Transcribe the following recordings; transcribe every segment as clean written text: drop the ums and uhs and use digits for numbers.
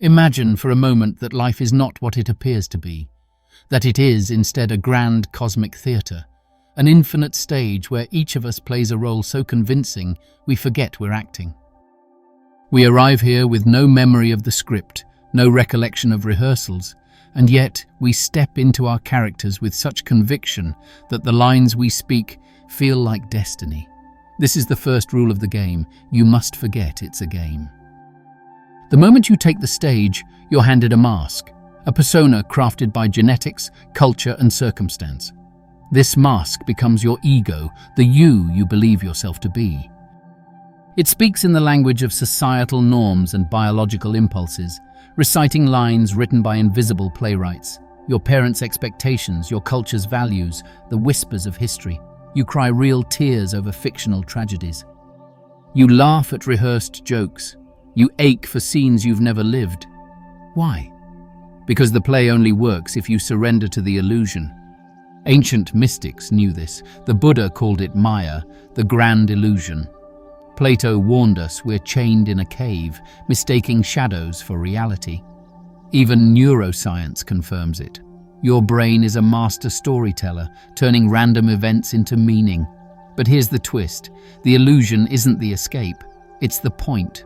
Imagine for a moment that life is not what it appears to be, that it is instead a grand cosmic theatre, an infinite stage where each of us plays a role so convincing we forget we're acting. We arrive here with no memory of the script, no recollection of rehearsals, and yet we step into our characters with such conviction that the lines we speak feel like destiny. This is the first rule of the game. You must forget it's a game. The moment you take the stage, you're handed a mask, a persona crafted by genetics, culture, and circumstance. This mask becomes your ego, the you believe yourself to be. It speaks in the language of societal norms and biological impulses, reciting lines written by invisible playwrights, your parents' expectations, your culture's values, the whispers of history. You cry real tears over fictional tragedies. You laugh at rehearsed jokes. You ache for scenes you've never lived. Why? Because the play only works if you surrender to the illusion. Ancient mystics knew this. The Buddha called it Maya, the grand illusion. Plato warned us we're chained in a cave, mistaking shadows for reality. Even neuroscience confirms it. Your brain is a master storyteller, turning random events into meaning. But here's the twist. The illusion isn't the escape, it's the point.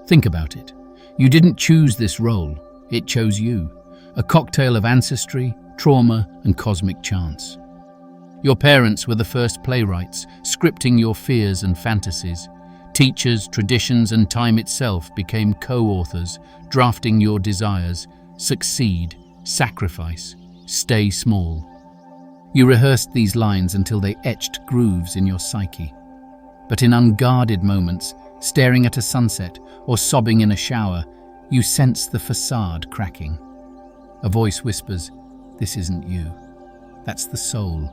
Think about it. You didn't choose this role, it chose you. A cocktail of ancestry, trauma, and cosmic chance. Your parents were the first playwrights, scripting your fears and fantasies. Teachers, traditions, and time itself became co-authors, drafting your desires. Succeed, sacrifice, stay small. You rehearsed these lines until they etched grooves in your psyche. But in unguarded moments, staring at a sunset or sobbing in a shower, you sense the facade cracking. A voice whispers, "This isn't you." That's the soul,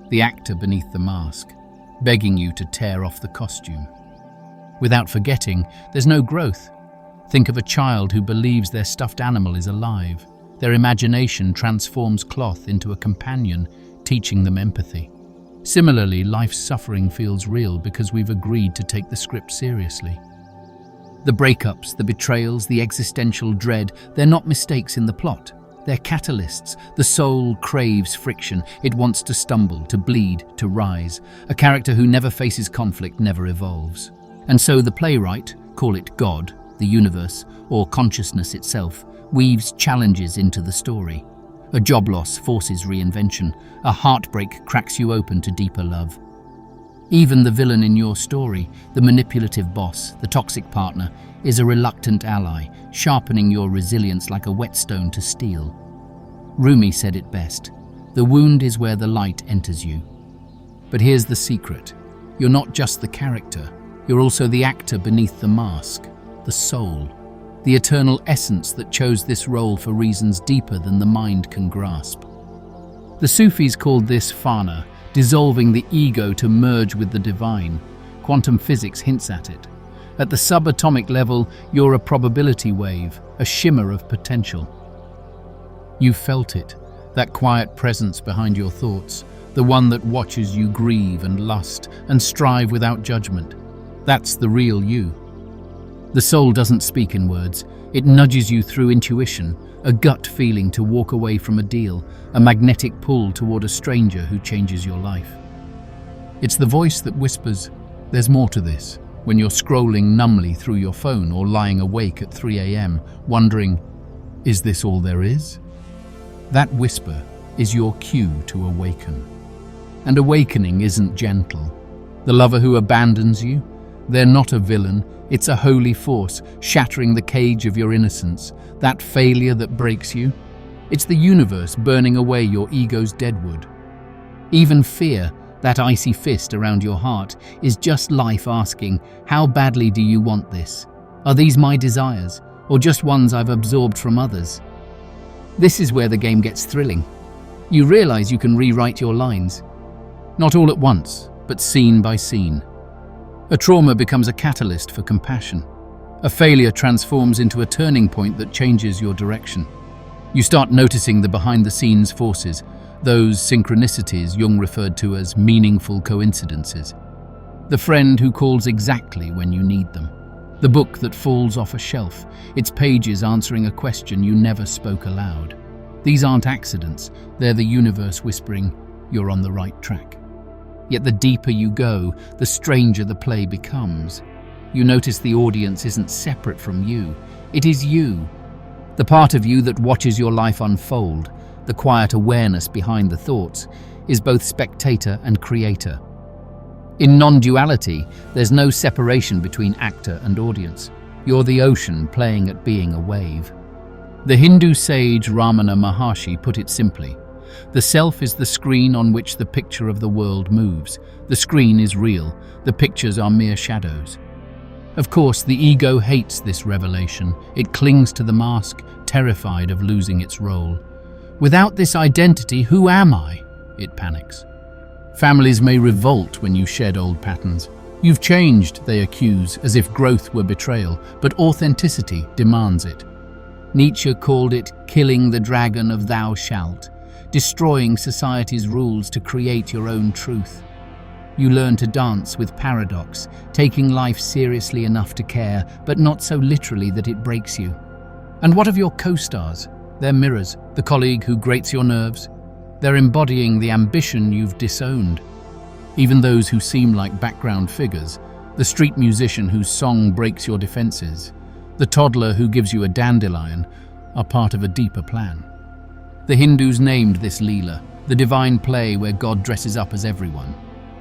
the actor beneath the mask, begging you to tear off the costume. Without forgetting, there's no growth. Think of a child who believes their stuffed animal is alive. Their imagination transforms cloth into a companion, teaching them empathy. Similarly, life's suffering feels real because we've agreed to take the script seriously. The breakups, the betrayals, the existential dread, they're not mistakes in the plot. They're catalysts. The soul craves friction. It wants to stumble, to bleed, to rise. A character who never faces conflict never evolves. And so the playwright, call it God, the universe, or consciousness itself, weaves challenges into the story. A job loss forces reinvention. A heartbreak cracks you open to deeper love. Even the villain in your story, the manipulative boss, the toxic partner, is a reluctant ally, sharpening your resilience like a whetstone to steel. Rumi said it best, "The wound is where the light enters you." But here's the secret. You're not just the character, you're also the actor beneath the mask, the soul, the eternal essence that chose this role for reasons deeper than the mind can grasp. The Sufis called this fana, dissolving the ego to merge with the divine. Quantum physics hints at it. At the subatomic level, you're a probability wave, a shimmer of potential. You felt it, that quiet presence behind your thoughts, the one that watches you grieve and lust and strive without judgment. That's the real you. The soul doesn't speak in words. It nudges you through intuition, a gut feeling to walk away from a deal, a magnetic pull toward a stranger who changes your life. It's the voice that whispers, "There's more to this," when you're scrolling numbly through your phone or lying awake at 3 a.m., wondering, "Is this all there is?" That whisper is your cue to awaken. And awakening isn't gentle. The lover who abandons you, they're not a villain, it's a holy force shattering the cage of your innocence, that failure that breaks you. It's the universe burning away your ego's deadwood. Even fear, that icy fist around your heart, is just life asking, how badly do you want this? Are these my desires, or just ones I've absorbed from others? This is where the game gets thrilling. You realize you can rewrite your lines. Not all at once, but scene by scene. A trauma becomes a catalyst for compassion. A failure transforms into a turning point that changes your direction. You start noticing the behind-the-scenes forces, those synchronicities Jung referred to as meaningful coincidences. The friend who calls exactly when you need them. The book that falls off a shelf, its pages answering a question you never spoke aloud. These aren't accidents, they're the universe whispering, you're on the right track. Yet the deeper you go, the stranger the play becomes. You notice the audience isn't separate from you, it is you. The part of you that watches your life unfold, the quiet awareness behind the thoughts, is both spectator and creator. In non-duality, there's no separation between actor and audience. You're the ocean playing at being a wave. The Hindu sage Ramana Maharshi put it simply, the self is the screen on which the picture of the world moves. The screen is real, the pictures are mere shadows. Of course, the ego hates this revelation. It clings to the mask, terrified of losing its role. Without this identity, who am I? It panics. Families may revolt when you shed old patterns. You've changed, they accuse, as if growth were betrayal, but authenticity demands it. Nietzsche called it killing the dragon of thou shalt, destroying society's rules to create your own truth. You learn to dance with paradox, taking life seriously enough to care, but not so literally that it breaks you. And what of your co-stars? They're mirrors, the colleague who grates your nerves. They're embodying the ambition you've disowned. Even those who seem like background figures, the street musician whose song breaks your defenses, the toddler who gives you a dandelion, are part of a deeper plan. The Hindus named this Leela, the divine play where God dresses up as everyone.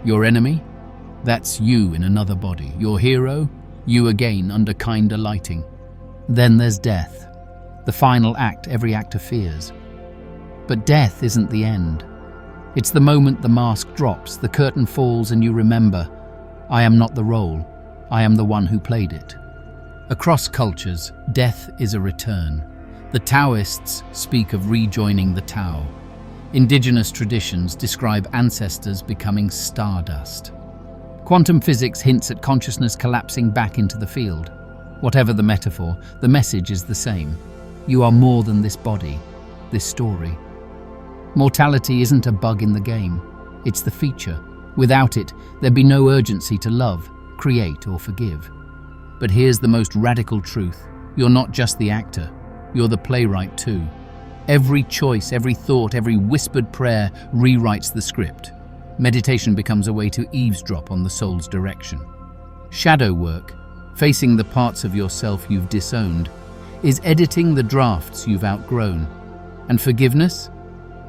Your enemy? That's you in another body. Your hero? You again under kinder lighting. Then there's death, the final act every actor fears. But death isn't the end. It's the moment the mask drops, the curtain falls, and you remember, I am not the role, I am the one who played it. Across cultures, death is a return. The Taoists speak of rejoining the Tao. Indigenous traditions describe ancestors becoming stardust. Quantum physics hints at consciousness collapsing back into the field. Whatever the metaphor, the message is the same. You are more than this body, this story. Mortality isn't a bug in the game, it's the feature. Without it, there'd be no urgency to love, create, or forgive. But here's the most radical truth. You're not just the actor, you're the playwright too. Every choice, every thought, every whispered prayer rewrites the script. Meditation becomes a way to eavesdrop on the soul's direction. Shadow work, facing the parts of yourself you've disowned, is editing the drafts you've outgrown. And forgiveness?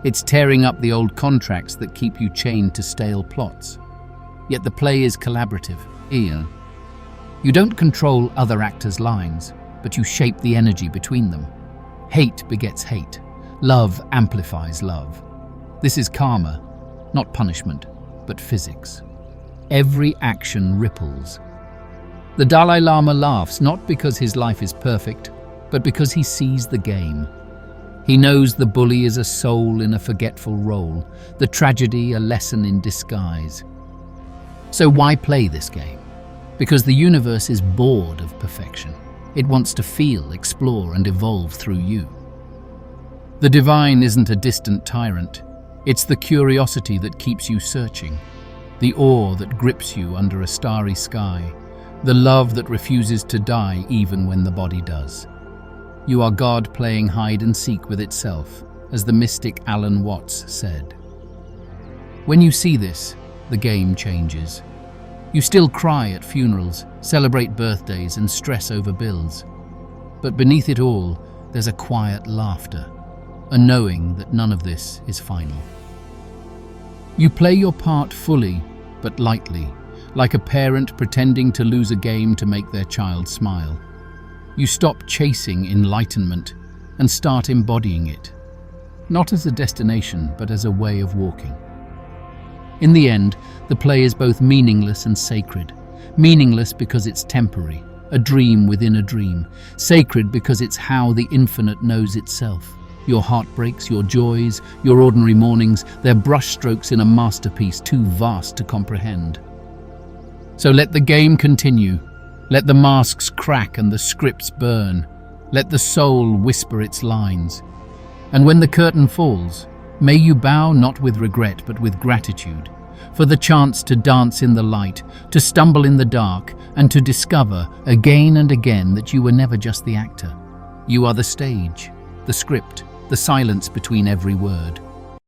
It's tearing up the old contracts that keep you chained to stale plots. Yet the play is collaborative. Ian. You don't control other actors' lines, but you shape the energy between them. Hate begets hate. Love amplifies love. This is karma, not punishment, but physics. Every action ripples. The Dalai Lama laughs not because his life is perfect, but because he sees the game. He knows the bully is a soul in a forgetful role, the tragedy a lesson in disguise. So why play this game? Because the universe is bored of perfection. It wants to feel, explore, and evolve through you. The divine isn't a distant tyrant. It's the curiosity that keeps you searching, the awe that grips you under a starry sky, the love that refuses to die even when the body does. You are God playing hide and seek with itself, as the mystic Alan Watts said. When you see this, the game changes. You still cry at funerals, celebrate birthdays, and stress over bills. But beneath it all, there's a quiet laughter, a knowing that none of this is final. You play your part fully, but lightly, like a parent pretending to lose a game to make their child smile. You stop chasing enlightenment and start embodying it, not as a destination, but as a way of walking. In the end, the play is both meaningless and sacred. Meaningless because it's temporary, a dream within a dream. Sacred because it's how the infinite knows itself. Your heartbreaks, your joys, your ordinary mornings, they're brushstrokes in a masterpiece too vast to comprehend. So let the game continue. Let the masks crack and the scripts burn. Let the soul whisper its lines. And when the curtain falls, may you bow not with regret but with gratitude, for the chance to dance in the light, to stumble in the dark, and to discover again and again that you were never just the actor. You are the stage, the script, the silence between every word.